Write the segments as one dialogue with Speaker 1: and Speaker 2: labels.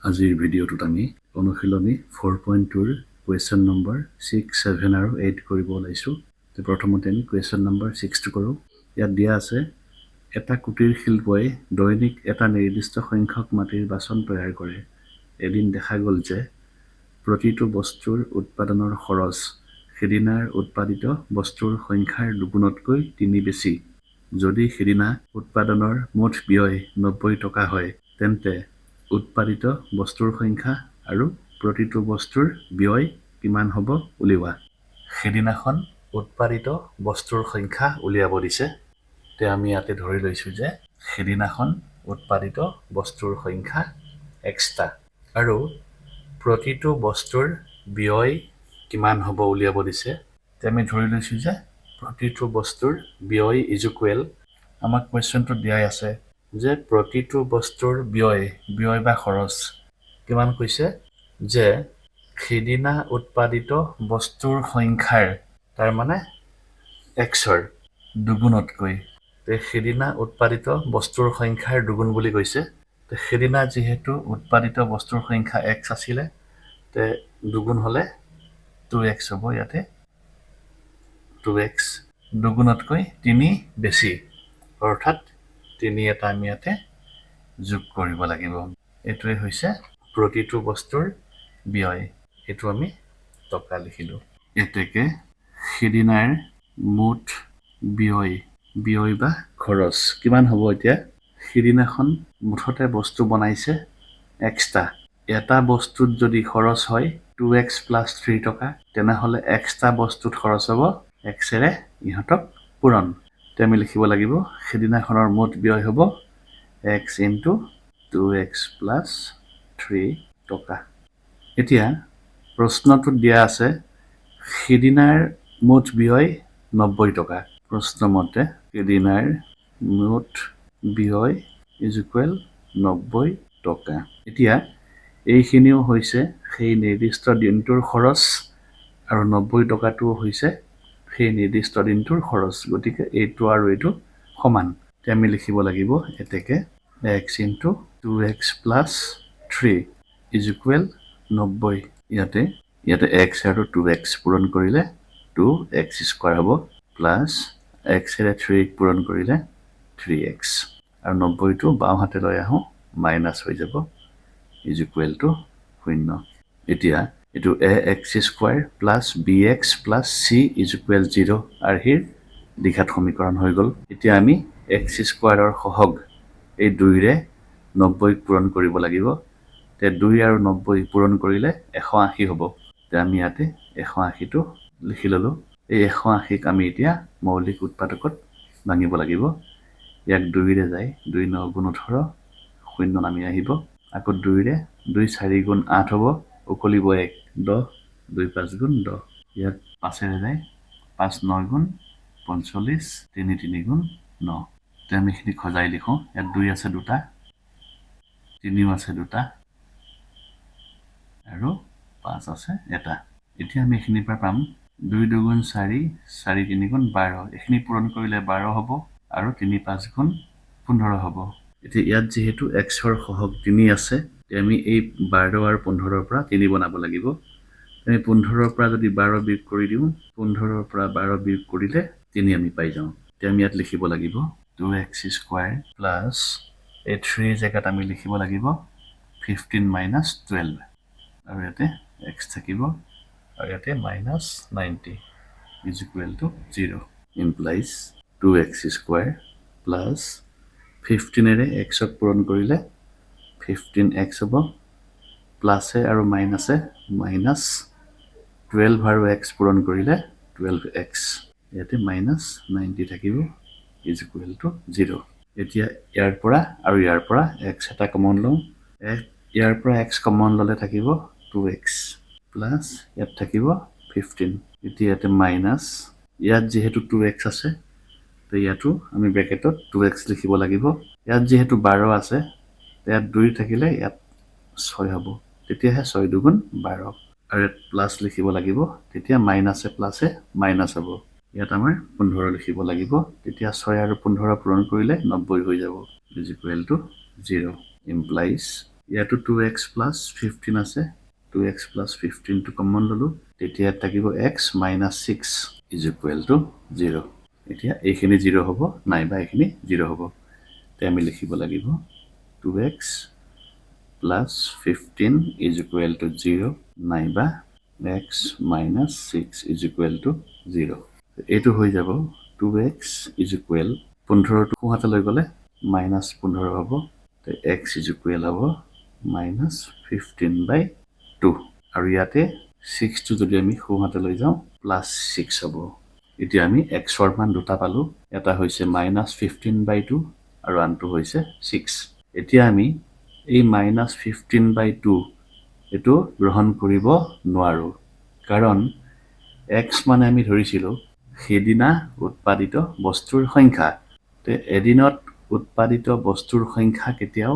Speaker 1: আজিৰ ভিডিঅ'টোত আমি অনুশীলনী 4.2 ৰ কুৱেশ্যন নম্বৰ 6, 7 আৰু 8 কৰিব ওলাইছো। তো প্ৰথমতে আমি কুৱেশ্যন নম্বৰ 6 টো কৰো। ইয়াত দিয়া আছে এটা কুটিৰ শিল্পই দৈনিক এটা নিৰ্দিষ্ট সংখ্যক মাটিৰ বাচন তৈয়াৰ কৰে। এদিন দেখা গ'ল যে প্ৰতিটো বস্তুৰ উৎপাদনৰ খৰচ সেইদিনাৰ উৎপাদিত বস্তুৰ সংখ্যাৰ দুগুণতকৈ 3 বেছি। যদি সেইদিনা উৎপাদনৰ মুঠ ব্যয় 90 টকা হয়, তেন্তে উৎপাদিত বস্তুৰ সংখ্যা আৰু প্ৰতিটো বস্তুৰ ব্যয় কিমান হ'ব উলিওৱা। সেইদিনাখন উৎপাদিত বস্তুৰ সংখ্যা উলিয়াব দিছে। তে আমি ইয়াতে ধৰি লৈছো যে সেইদিনাখন উৎপাদিত বস্তুৰ সংখ্যা xটা আৰু প্ৰতিটো বস্তুৰ ব্যয় কিমান হ'ব উলিয়াব দিছে। তে আমি ধৰি লৈছো যে প্ৰতিটো বস্তুৰ ব্যয় ইজ ইকুৱেল, আমাক কুৱেশ্যনটো দিয়াই আছে যে প্ৰতিটো বস্তুৰ ব্যয় বা খৰচ কিমান কৈছে যে সেইদিনা উৎপাদিত বস্তুৰ সংখ্যাৰ তাৰ মানে xৰ দুগুণতকৈ। তে সেইদিনা উৎপাদিত বস্তুৰ সংখ্যাৰ দুগুণ বুলি কৈছে। তে সেইদিনা যিহেতু উৎপাদিত বস্তুৰ সংখ্যা x আছিলে, তে দুগুণ হলে 2x হ'ব। ইয়াতে 2x দুগুণতকৈ 3 বেছি, অৰ্থাৎ 3 এটা আমি ইয়াতে যোগ কৰিব লাগিব। এইটোৱে হৈছে প্ৰতিটো বস্তুৰ ব্যয়। এইটো আমি টকা লিখিলো। এতেকে সেইদিনাৰ মুঠ ব্যয় বা খৰচ কিমান হ'ব। এতিয়া সেইদিনাখন মুঠতে বস্তু বনাইছে xটা। এটা বস্তুত যদি খৰচ হয় 2x + 3 টকা, তেনেহলে xটা বস্তুত খৰচ হ'ব xৰে ইহঁতক পূৰণ। তে আমি লিখিব লাগিব সেইদিনাখনৰ মুঠ ব্যয় হ'ব x * 2x + 3 টকা। এতিয়া প্ৰশ্নটোত দিয়া আছে সেইদিনাৰ মুঠ ব্যয় 90 টকা। প্ৰশ্ন মতে সেইদিনাৰ মুঠ ব্যয় ইজ ইকুৱেল 90 টকা। এতিয়া এইখিনিও হৈছে সেই নিৰ্দিষ্ট দিনটোৰ খৰচ আৰু 90 টকাটো হৈছে সেই নিৰ্দিষ্ট দিনটোৰ খৰচ। গতিকে এইটো আৰু এইটো সমান। তে আমি লিখিব লাগিব এতেকে x * 2x + 3 ইজ ইকুৱেল 90। ইয়াতে x আৰু 2x পূৰণ কৰিলে 2x² হ'ব, প্লাছ x ৰে 3 পূৰণ কৰিলে 3x, আৰু 90টো বাওঁ হাতে লৈ আহোঁ মাইনাছ হৈ যাব, ইজ ইকুৱেল টু 0। এতিয়া এইটো ax² + bx + c is equal 0 আৰ্হিৰ দ্বিঘাত সমীকৰণ হৈ গ'ল। এতিয়া আমি x² সহগ এই 2ৰে 90 পূৰণ কৰিব লাগিব। তে 2 আৰু 90 পূৰণ কৰিলে 180 হ'ব। তে আমি ইয়াতে 180টো লিখি ললো। এই 180ক আমি এতিয়া মৌলিক উৎপাদকত ভাঙিব লাগিব। ইয়াক 2ৰে যায় 2 × 9 = 18, 0 নামি আহিব। আকৌ 2ৰে 2 × 4 = 8 হ'ব, উকলিব 1 10, 2 × 5 = 10। ইয়াক 5ৰে যায় 5 × 9 = 45, 3 × 3 = 9। তে আমি এইখিনি সজাই লিখোঁ। ইয়াত 2 আছে দুটা, 3 আছে দুটা, আৰু 5 আছে এটা। এতিয়া আমি এইখিনিৰ পৰা পাম 2 × 2 = 4, 4 × 3 = 12। এইখিনি পূৰণ কৰিলে 12 হ'ব আৰু 3 × 5 = 15 হ'ব। এতিয়া ইয়াত যিহেতু xৰ সহগ 3 আছে, আমি এই 12 আৰু 15ৰ পৰা 3 বনাব লাগিব। আমি 15ৰ পৰা যদি 12 বিয়োগ কৰি দিওঁ, 15ৰ পৰা 12 বিয়োগ কৰিলে 3 আমি পাই যাওঁ। এতিয়া আমি ইয়াত লিখিব লাগিব 2x² প্লাছ এই 3 জেগাত আমি লিখিব লাগিব 15 - 12, আৰু ইয়াতে x থাকিব, আৰু ইয়াতে -90 is equal to 0। Implies 2x² plus 15ৰে xক পূৰণ কৰিলে 15x হ'ব, প্লাছে আৰু মাইনাছে -12 আৰু x পূৰণ কৰিলে 12x, ইয়াতে -90 থাকিব, ইজ ইকুৱেল টু 0। এতিয়া ইয়াৰ পৰা আৰু ইয়াৰ পৰা x এটা কমন লওঁ। ইয়াৰ পৰা x কমন ল'লে থাকিব 2x, প্লাছ ইয়াত থাকিব 15। এতিয়া ইয়াতে মাইনাছ, ইয়াত যিহেতু 2x আছে, তো ইয়াতো আমি ব্ৰেকেটত 2x লিখিব লাগিব। ইয়াত যিহেতু 12 আছে, ইয়াত 2 থাকিলে ইয়াত 6 হ'ব, তেতিয়াহে 6 × 2 = 12, আৰু ইয়াত প্লাছ লিখিব লাগিব। তেতিয়া মাইনাছে প্লাছে মাইনাছ হ'ব। ইয়াত আমাৰ 15 লিখিব লাগিব। তেতিয়া 6 আৰু 15 পূৰণ কৰিলে 90 হৈ যাব, ইজ ইকুৱেল টু 0। ইমপ্লাইজ ইয়াতো 2x plus 15 আছে 2x plus 15 টো কমন ললো তেতিয়া থাকিব x minus 6 is equal to 0 এতিয়া এইখিনি 0 হ'ব নাইবা এইখিনি 0 হ'ব তে আমি লিখিব লাগিব 2x plus 15 is equal to 0 নাইবা x minus 6 is equal to 0 এইটো হৈ যাব 2x is equal 15 টো হাতে লৈ গলে minus 15 হ'ব তে x is equal হ'ব minus 15 by 2 আৰু ইয়াতে 6 টো যদি আমি হাতে লৈ যাওঁ plus 6 হ'ব এতিয়া আমি x ৰ মান দুটা পালো এটা হৈছে minus 15 by 2 আৰু আনটো হৈছে 6 এতিয়া আমি এই minus 15 by 2 এটো গ্ৰহণ কৰিব নোৱাৰো কাৰণ x মানে আমি ধৰিছিলো হেদিনা উৎপাদিত বস্তুৰ সংখ্যা তে এদিনত উৎপাদিত বস্তুৰ সংখ্যা কেতিয়াও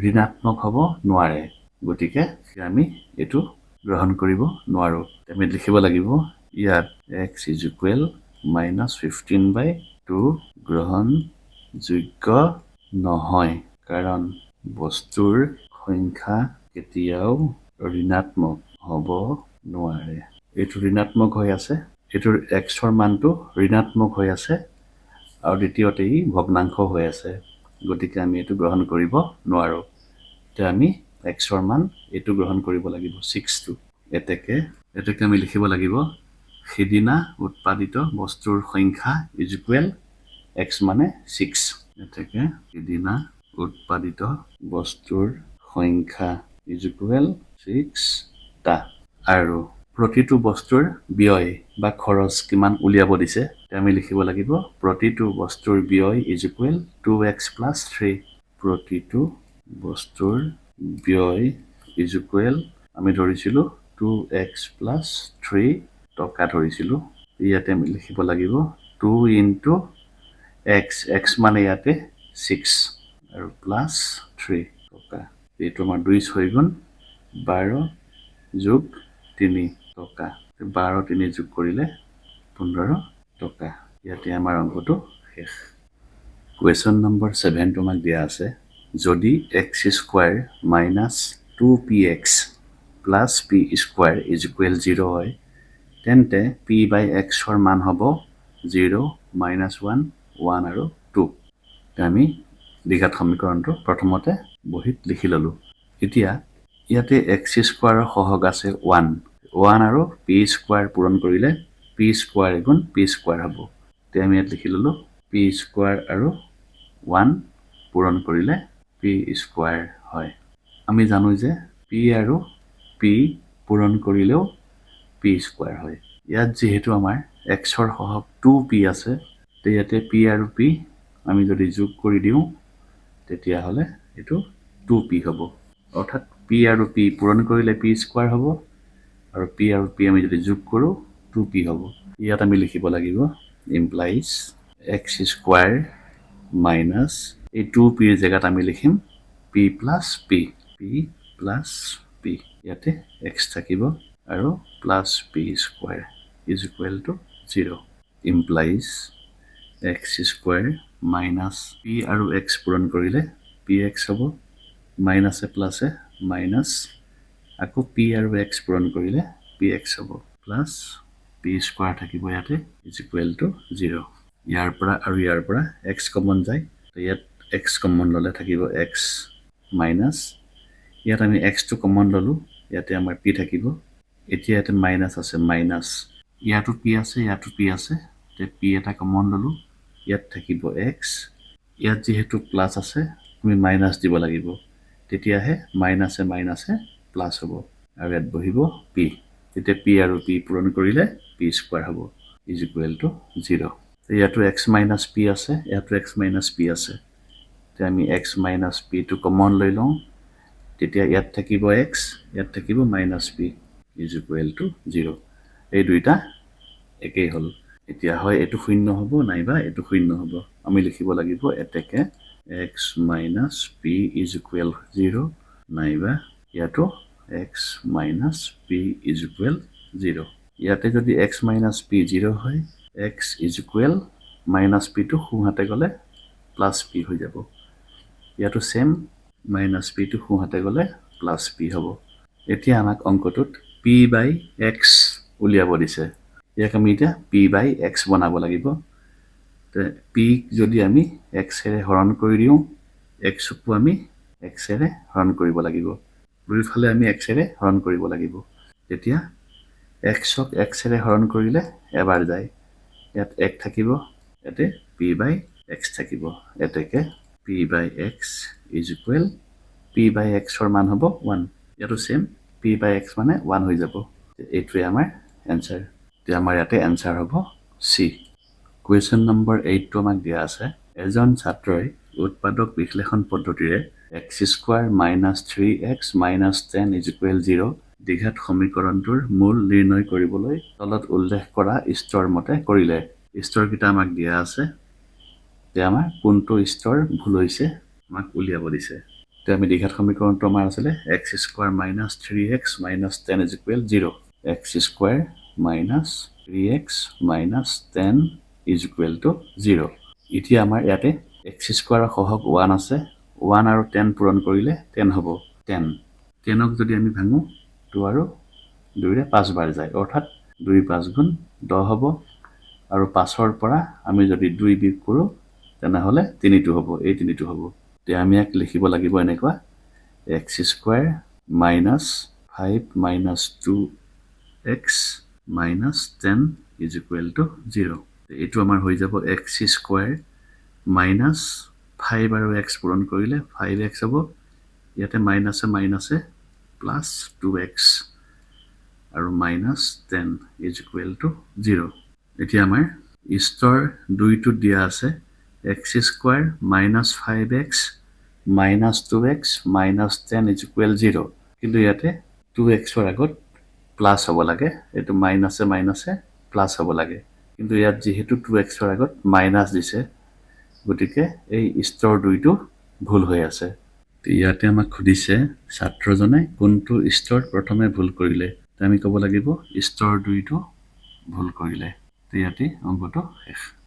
Speaker 1: ঋণাত্মক হ'ব নোৱাৰে গতিকে আমি এটো গ্ৰহণ কৰিব নোৱাৰো আমি লিখিব লাগিব ইয়াত x is equal minus 15 by 2 গ্ৰহণ যোগ্য নহয় কাৰণ বস্তুৰ সংখ্যা কেতিয়াও ঋণাত্মক হ'ব নোৱাৰে এটো ঋণাত্মক হৈ আছে এটোৰ x ৰ মানটো ঋণাত্মক হৈ আছে আৰু দ্বিতীয়তে ই ভগ্নাংশ হৈ আছে গতিকে আমি এটো গ্ৰহণ কৰিব নোৱাৰো তে আমি x ৰ মান এটো গ্ৰহণ কৰিব লাগিব 6 টো এতেকে আমি লিখিব লাগিব হেদিনা উৎপাদিত বস্তুৰ সংখ্যা is equal x মানে 6 এতেকে হেদিনা উৎপাদিত বস্তুৰ সংখ্যা is equal 6 টা আৰু প্ৰতিটো বস্তুৰ ব্যয় বা খৰচ কিমান উলিয়াব দিছে আমি লিখিব লাগিব প্ৰতিটো বস্তুৰ ব্যয় is equal 2x plus 3 প্ৰতিটো বস্তুৰ ব্যয় is equal আমি ধৰিছিলো 2x plus 3 টকা ধৰিছিলো ইয়াতে আমি লিখিব লাগিব 2 into x x মানে ইয়াতে 6 আৰু plus 3 টকা এইটো আমাৰ 2 হৈ গ'ল 12 যোগ 3 টকা 12 3 যোগ কৰিলে 15 টকা ইয়াতে আমাৰ অংকটো শেষ কোৱেশ্চন নম্বৰ 7 তোমাক দিয়া আছে যদি x square minus 2px plus p square is equal 0 হয় তেন্তে p by x ৰ মান হ'ব 0 minus 1 1 আৰু 2 আমি দ্বিঘাত সমীকৰণটো প্ৰথমতে বহিত লিখি ললো এতিয়া ইয়াতে x স্কয়াৰৰ সহগ আছে 1 আৰু p স্কয়াৰ পূৰণ কৰিলে p স্কয়াৰ গুণ p স্কয়াৰ হ'ব তে আমি ইয়াত লিখি ললো p স্কয়াৰ আৰু 1 পূৰণ কৰিলে p স্কয়াৰ হয় আমি জানো যে p আৰু p পূৰণ কৰিলেও p স্কয়াৰ হয় ইয়াত যেহেতু আমাৰ x ৰ সহগ 2p আছে তে ইয়াতে p আৰু p আমি যদি যোগ কৰি দিও তেতিয়া হলে এটো 2p হ'ব অৰ্থাৎ p আৰু p পূৰণ কৰিলে p স্কয়াৰ হ'ব আৰু p আৰু p আমি যদি যোগ কৰো 2p হ'ব ইয়াত আমি লিখিব লাগিব implies x স্কয়াৰ minus এই 2p ৰ জায়গাত আমি লিখিম p plus p ইয়াতে x থাকিব আৰু plus p square is equal to 0 implies x square minus p আৰু x পূৰণ কৰিলে px হ'ব minus এ plus এ minus আকৌ p আৰু x পূৰণ কৰিলে px হ'ব plus p স্কয়াৰ থাকিব ইয়াতে is equal to 0 ইয়াৰ পৰা x কমন যায় তো ইয়াত x কমন ললে থাকিব x minus ইয়াত আমি x টো কমন ললো ইয়াতে আমাৰ p থাকিব এতিয়া ইয়াতে মাইনাস আছে মাইনাস ইয়াতো p আছে তে p এটা কমন ললো ইয়াত থাকিব x ইয়াত যেহেতু প্লাস আছে আমি মাইনাস দিব লাগিব তেতিয়াহে মাইনাসে প্লাস হ'ব আৰু ইয়াত বহিব p তেতিয়া p আৰু p পূৰণ কৰিলে p স্কয়াৰ হ'ব is equal to 0 ইয়াতো x minus p আছে ইয়াতো x minus p আছে তে আমি x minus p টো কমন লৈ লওঁ তেতিয়া ইয়াত থাকিব x ইয়াত থাকিব minus p is equal to 0 এই দুইটা একেই হল এতিয়া হয় এটো শূন্য হ'ব নাইবা এটো শূন্য হ'ব আমি লিখিব লাগিব এতেকে x minus p is equal 0 নাইবা ইয়াতো x minus p is equal 0 ইয়াতে যদি x minus p 0 হয় x is equal minus p টো সোঁহাতে গলে plus p হৈ যাব ইয়াতো সেম মাইনাছ পিটো সোঁহাতে গ'লে প্লাছ পি হ'ব। এতিয়া আমাক অংকটোত পি বাই এক্স উলিয়াব দিছে। ইয়াক আমি এতিয়া পি বাই এক্স বনাব লাগিব। পিক যদি আমি এক্সেৰে হৰণ কৰি দিওঁ, এক্সকো আমি এক্সেৰে হৰণ কৰিব লাগিব। দুয়োফালে আমি এক্সেৰে হৰণ কৰিব লাগিব। তেতিয়া এক্সক এক্সেৰে হৰণ কৰিলে এবাৰ যায়। ইয়াত এক থাকিব, ইয়াতে পি বাই এক্স থাকিব। এতেকে p by x is equal p by এক্সৰ মান হ'ব 1। ইয়াতো সেম, পি বাই এক্স মানে 1 হৈ যাব। এইটোৱে আমাৰ এনচাৰ। এতিয়া আমাৰ ইয়াতে এনচাৰ হ'ব চি। কুৱেশ্যন নম্বৰ 8টো আমাক দিয়া আছে। এজন ছাত্ৰই উৎপাদক বিশ্লেষণ পদ্ধতিৰে x square minus 3x minus 10 is equal 0 দ্বিঘাত সমীকৰণটোৰ মূল নিৰ্ণয় কৰিবলৈ তলত উল্লেখ কৰা স্তৰ মতে কৰিলে। স্তৰকেইটা আমাক দিয়া আছে। এতিয়া আমাৰ কোনটো স্তৰ ভুল হৈছে আমাক উলিয়াব দিছে। এতিয়া আমি দ্বিঘাত সমীকৰণটো আমাৰ আছিলে x square minus 3x minus 10 is equal 0। X square minus 3x minus 10 is equal to 0। এতিয়া আমাৰ ইয়াতে এক্স স্কোৱাৰৰ সহগ 1 আছে। 1 আৰু 10 পূৰণ কৰিলে 10 হ'ব। 10ক যদি আমি ভাঙো 2 আৰু 2ৰে 5 বাৰ যায়, অৰ্থাৎ 2 5 গুণ 10 হ'ব। আৰু 5ৰ পৰা আমি যদি 2 বিয়োগ কৰোঁ তেনেহ'লে 3টো হ'ব, এই 3টো হ'ব। এতিয়া আমি ইয়াক লিখিব লাগিব এনেকুৱা x square minus 5 minus 2x minus 10 is equal to 0। এইটো আমাৰ হৈ যাব এক্স স্কোৱাৰ মাইনাছ 5 আৰু x পূৰণ কৰিলে 5x হ'ব। ইয়াতে মাইনাছে মাইনাছে প্লাছ 2x আৰু মাইনাছ 10 ইজ ইকুৱেল টু 0। এতিয়া আমাৰ স্তৰ 2টোত দিয়া আছে x square minus 5x minus 2x minus 10 is equal 0। কিন্তু ইয়াতে 2xৰ আগত প্লাছ হ'ব লাগে, এইটো মাইনাছে মাইনাছে প্লাছ হ'ব লাগে। কিন্তু ইয়াত যিহেতু 2xৰ আগত মাইনাছ দিছে, গতিকে এই স্তৰ 2টো ভুল হৈ আছে। ইয়াতে আমাক সুধিছে ছাত্ৰজনে কোনটো স্তৰ প্ৰথমে ভুল কৰিলে। আমি ক'ব লাগিব স্তৰ 2টো ভুল কৰিলে। ইয়াতে অংকটো শেষ।